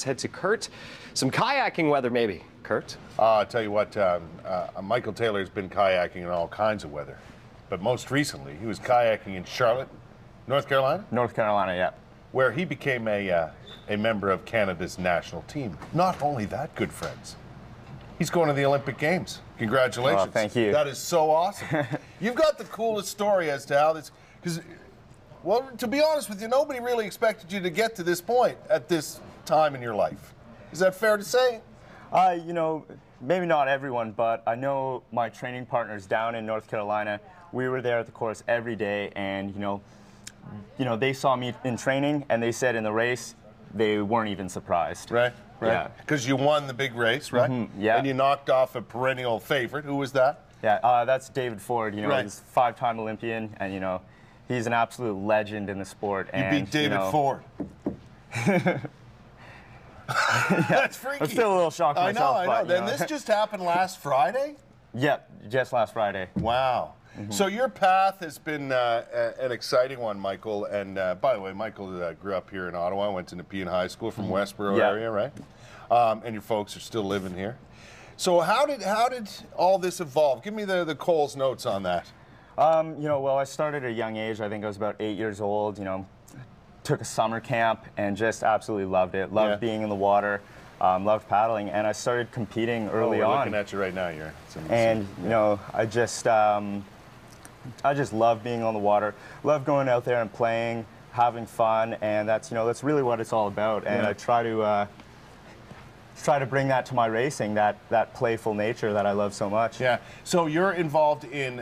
Let's head to Kurt. Some kayaking weather, maybe. Kurt? I'll tell you what, Michael Tayler has been kayaking in all kinds of weather. But most recently, he was kayaking in Charlotte, North Carolina? North Carolina, yeah. Where he became a member of Canada's national team. Not only that, good friends, he's going to the Olympic Games. Congratulations. Oh, thank you. That is so awesome. You've got the coolest story as to how this, because, well, to be honest with you, nobody really expected you to get to this point at this time in your life. Is that fair to say? You know, maybe not everyone, but I know my training partners down in North Carolina. We were there at the course every day, and, you know, they saw me in training, and they said in the race, they weren't even surprised. Right. Right. Yeah. Because you won the big race, right? Yeah. And you knocked off a perennial favorite. Who was that? Yeah, that's David Ford. You know, Right. he's a five-time Olympian, and, you know, he's an absolute legend in the sport. You beat David Ford. That's freaky. I'm still a little shocked myself. I know. But, Then this just happened last Friday? Yep, just last Friday. Wow. So your path has been an exciting one, Michael. And by the way, Michael grew up here in Ottawa, went to Nepean High School from Westboro area, right? And your folks are still living here. So how did all this evolve? Give me the Coles notes on that. You know, well, I started at a young age. I think I was about 8 years old. You know, took a summer camp and just absolutely loved it. Loved being in the water. Loved paddling, and I started competing early we're on. Looking at you right now, and you know, I just love being on the water. Love going out there and playing, having fun, and that's really what it's all about. And I try to bring that to my racing, that playful nature that I love so much. Yeah. So you're involved in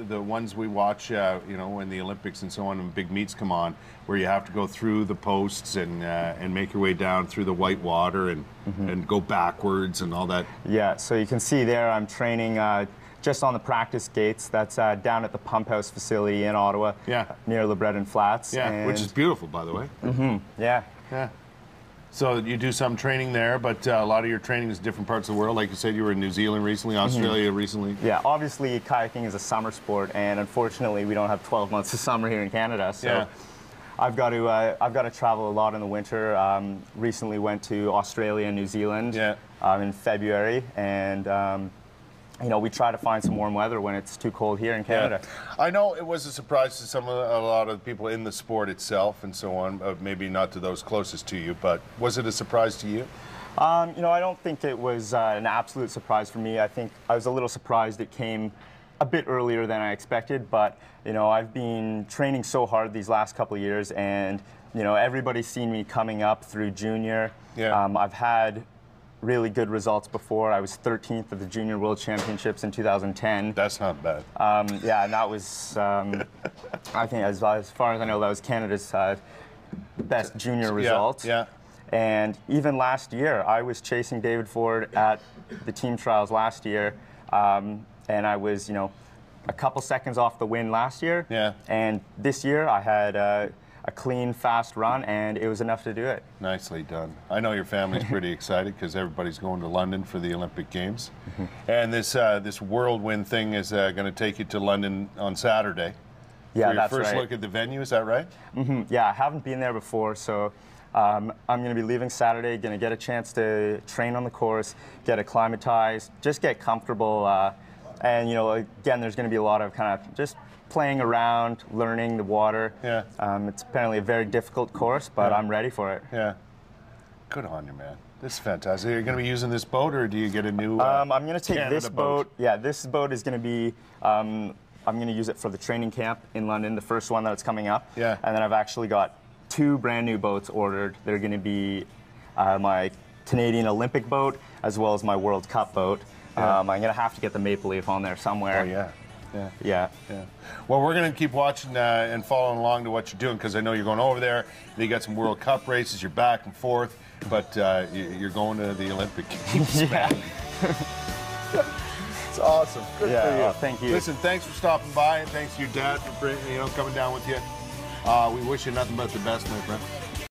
the ones we watch, you know, when the Olympics and so on, and big meets come on, where you have to go through the posts and make your way down through the white water and go backwards and all that. Yeah. So you can see there, I'm training just on the practice gates. That's down at the Pump House facility in Ottawa. Yeah. Near LeBreton Flats. Yeah. And which is beautiful, by the way. Yeah. Yeah. So you do some training there, but a lot of your training is different parts of the world. Like you said, you were in New Zealand recently, Australia recently. Yeah, obviously kayaking is a summer sport, and unfortunately we don't have 12 months of summer here in Canada. So I've got to travel a lot in the winter. Recently went to Australia and New Zealand in February, and you know, we try to find some warm weather when it's too cold here in Canada. I know it was a surprise to a lot of the people in the sport itself and so on, maybe not to those closest to you, but was it a surprise to you? You know, I don't think it was an absolute surprise for me. I think I was a little surprised it came a bit earlier than I expected, but, you know, I've been training so hard these last couple of years, and, you know, everybody's seen me coming up through junior. I've had really good results before. I was 13th at the Junior World Championships in 2010. That's not bad. Yeah, and that was, I think, as far as I know, that was Canada's best junior result. Yeah. And even last year, I was chasing David Ford at the team trials last year, and I was, you know, a couple seconds off the win last year. Yeah. And this year, I had a clean, fast run, and it was enough to do it. Nicely done. I know your family's pretty excited because everybody's going to London for the Olympic Games. And this whirlwind thing is going to take you to London on Saturday. Yeah, that's right. Your first look at the venue, is that right? Yeah, I haven't been there before, so I'm going to be leaving Saturday, going to get a chance to train on the course, get acclimatized, just get comfortable. And, you know, again, there's going to be a lot of kind of just playing around, learning the water. Yeah. It's apparently a very difficult course, but I'm ready for it. Yeah. Good on you, man. This is fantastic. Are you going to be using this boat, or do you get a new I'm going to take Canada this boat. Yeah, this boat is going to be, I'm going to use it for the training camp in London, the first one that's coming up. Yeah. And then I've actually got 2 brand new boats ordered. They're going to be my Canadian Olympic boat as well as my World Cup boat. I'm going to have to get the Maple Leaf on there somewhere. Oh, yeah. Yeah. Well, we're going to keep watching and following along to what you're doing, because I know you're going over there. You got some World Cup races. You're back and forth, but you're going to the Olympic Games. Yeah. It's awesome. Good for you. Oh, thank you. Listen, thanks for stopping by, and thanks to your dad for coming down with you. We wish you nothing but the best, my friend.